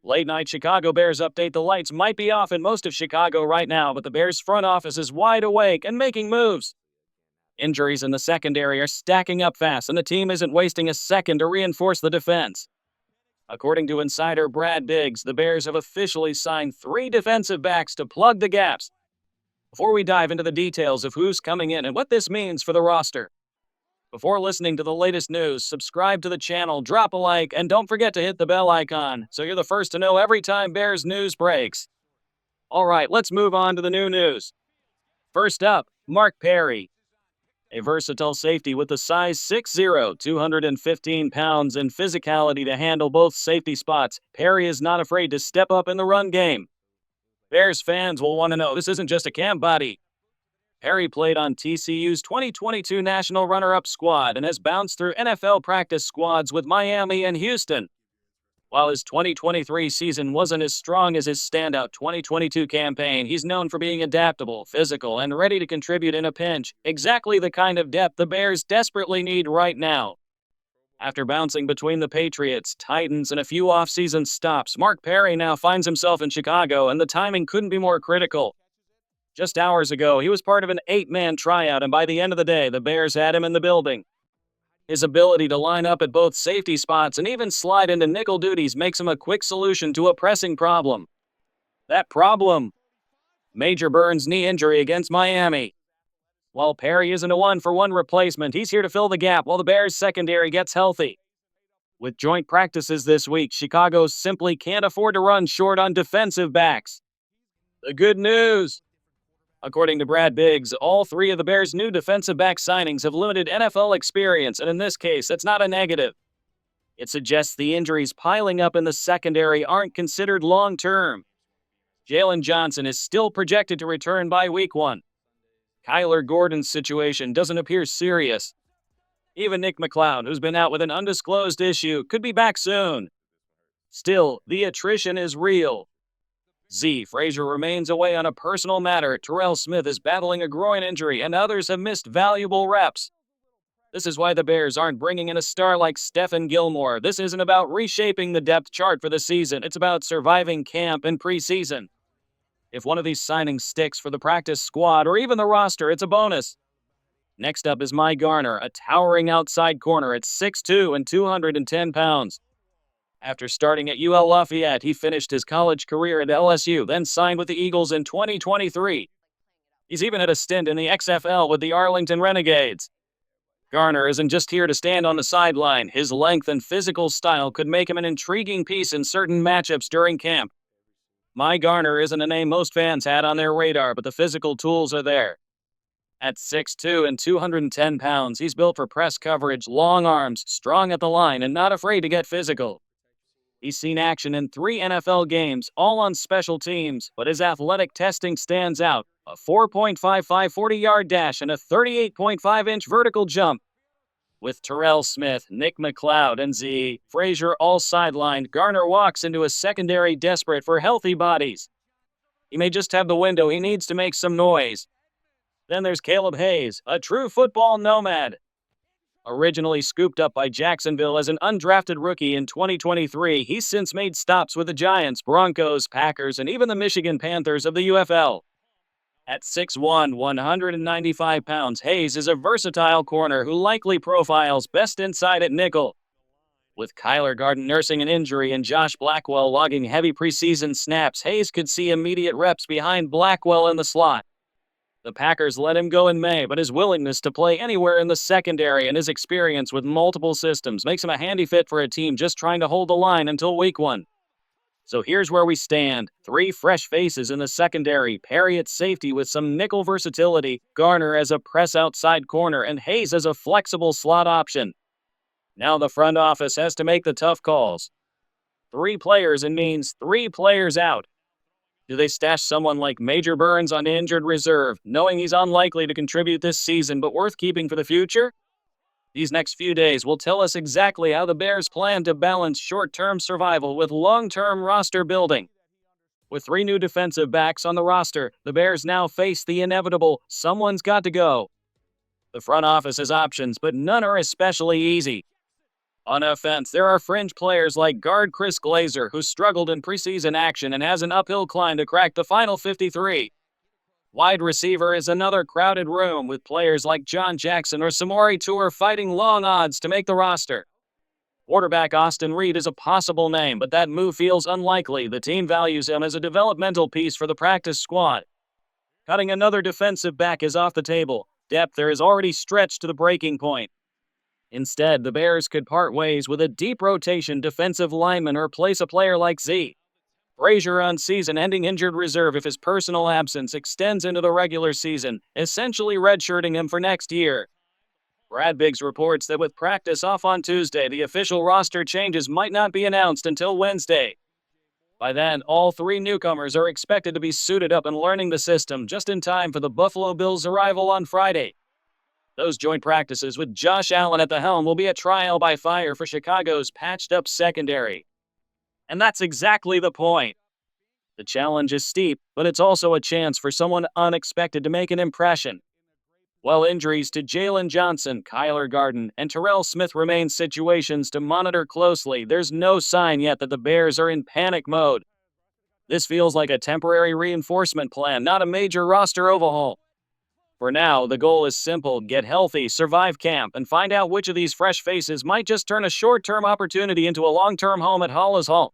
Late night Chicago Bears update. The lights might be off in most of Chicago right now, but the Bears front office is wide awake and making moves. Injuries in the secondary are stacking up fast, and the team isn't wasting a second to reinforce the defense. According to insider Brad Biggs, the Bears have officially signed 3 defensive backs to plug the gaps. Before we dive into the details of who's coming in and what this means for the roster, before listening to the latest news, subscribe to the channel, drop a like, and don't forget to hit the bell icon so you're the first to know every time Bears news breaks. Alright, let's move on to the new news. First up, Mark Perry. A versatile safety with the size 6'0", 215 pounds, and physicality to handle both safety spots, Perry is not afraid to step up in the run game. Bears fans will want to know this isn't just a camp body. Perry played on TCU's 2022 National Runner-Up squad and has bounced through NFL practice squads with Miami and Houston. While his 2023 season wasn't as strong as his standout 2022 campaign, he's known for being adaptable, physical, and ready to contribute in a pinch, exactly the kind of depth the Bears desperately need right now. After bouncing between the Patriots, Titans, and a few off-season stops, Mark Perry now finds himself in Chicago, and the timing couldn't be more critical. Just hours ago, he was part of an 8-man tryout, and by the end of the day, the Bears had him in the building. His ability to line up at both safety spots and even slide into nickel duties makes him a quick solution to a pressing problem. That problem? Major Burns' knee injury against Miami. While Perry isn't a 1-for-1 replacement, he's here to fill the gap while the Bears' secondary gets healthy. With joint practices this week, Chicago simply can't afford to run short on defensive backs. The good news: according to Brad Biggs, all 3 of the Bears' new defensive back signings have limited NFL experience, and in this case, that's not a negative. It suggests the injuries piling up in the secondary aren't considered long-term. Jaylon Johnson is still projected to return by week 1. Kyler Gordon's situation doesn't appear serious. Even Nick McLeod, who's been out with an undisclosed issue, could be back soon. Still, the attrition is real. Frazier remains away on a personal matter. Terrell Smith is battling a groin injury, and others have missed valuable reps. This is why the Bears aren't bringing in a star like Stephon Gilmore. This isn't about reshaping the depth chart for the season. It's about surviving camp and preseason. If one of these signings sticks for the practice squad or even the roster, it's a bonus. Next up is Garner, a towering outside corner at 6'2" and 210 pounds. After starting at UL Lafayette, he finished his college career at LSU, then signed with the Eagles in 2023. He's even had a stint in the XFL with the Arlington Renegades. Garner isn't just here to stand on the sideline. His length and physical style could make him an intriguing piece in certain matchups during camp. Garner isn't a name most fans had on their radar, but the physical tools are there. At 6'2" and 210 pounds, he's built for press coverage, long arms, strong at the line, and not afraid to get physical. He's seen action in 3 NFL games, all on special teams, but his athletic testing stands out. A 4.55 40-yard dash and a 38.5-inch vertical jump. With Terrell Smith, Nick McLeod, and Frazier all sidelined, Garner walks into a secondary desperate for healthy bodies. He may just have the window he needs to make some noise. Then there's Caleb Hayes, a true football nomad. Originally scooped up by Jacksonville as an undrafted rookie in 2023, he's since made stops with the Giants, Broncos, Packers, and even the Michigan Panthers of the UFL. At 6'1", 195 pounds, Hayes is a versatile corner who likely profiles best inside at nickel. With Kyler Gordon nursing an injury and Josh Blackwell logging heavy preseason snaps, Hayes could see immediate reps behind Blackwell in the slot. The Packers let him go in May, but his willingness to play anywhere in the secondary and his experience with multiple systems makes him a handy fit for a team just trying to hold the line until week 1. So here's where we stand. 3 fresh faces in the secondary, Perry at safety with some nickel versatility, Garner as a press outside corner, and Hayes as a flexible slot option. Now the front office has to make the tough calls. 3 players in means 3 players out. Do they stash someone like Major Burns on injured reserve, knowing he's unlikely to contribute this season but worth keeping for the future? These next few days will tell us exactly how the Bears plan to balance short-term survival with long-term roster building. With 3 new defensive backs on the roster, the Bears now face the inevitable: someone's got to go. The front office has options, but none are especially easy. On offense, there are fringe players like guard Chris Glazer, who struggled in preseason action and has an uphill climb to crack the final 53. Wide receiver is another crowded room with players like John Jackson or Samori Toure fighting long odds to make the roster. Quarterback Austin Reed is a possible name, but that move feels unlikely. The team values him as a developmental piece for the practice squad. Cutting another defensive back is off the table. Depth there is already stretched to the breaking point. Instead, the Bears could part ways with a deep rotation defensive lineman or replace a player like Z. Frazier on season-ending injured reserve if his personal absence extends into the regular season, essentially redshirting him for next year. Brad Biggs reports that with practice off on Tuesday, the official roster changes might not be announced until Wednesday. By then, all three newcomers are expected to be suited up and learning the system just in time for the Buffalo Bills' arrival on Friday. Those joint practices with Josh Allen at the helm will be a trial by fire for Chicago's patched-up secondary. And that's exactly the point. The challenge is steep, but it's also a chance for someone unexpected to make an impression. While injuries to Jaylon Johnson, Kyler Gordon, and Terrell Smith remain situations to monitor closely, there's no sign yet that the Bears are in panic mode. This feels like a temporary reinforcement plan, not a major roster overhaul. For now, the goal is simple: get healthy, survive camp, and find out which of these fresh faces might just turn a short-term opportunity into a long-term home at Hollis Hall.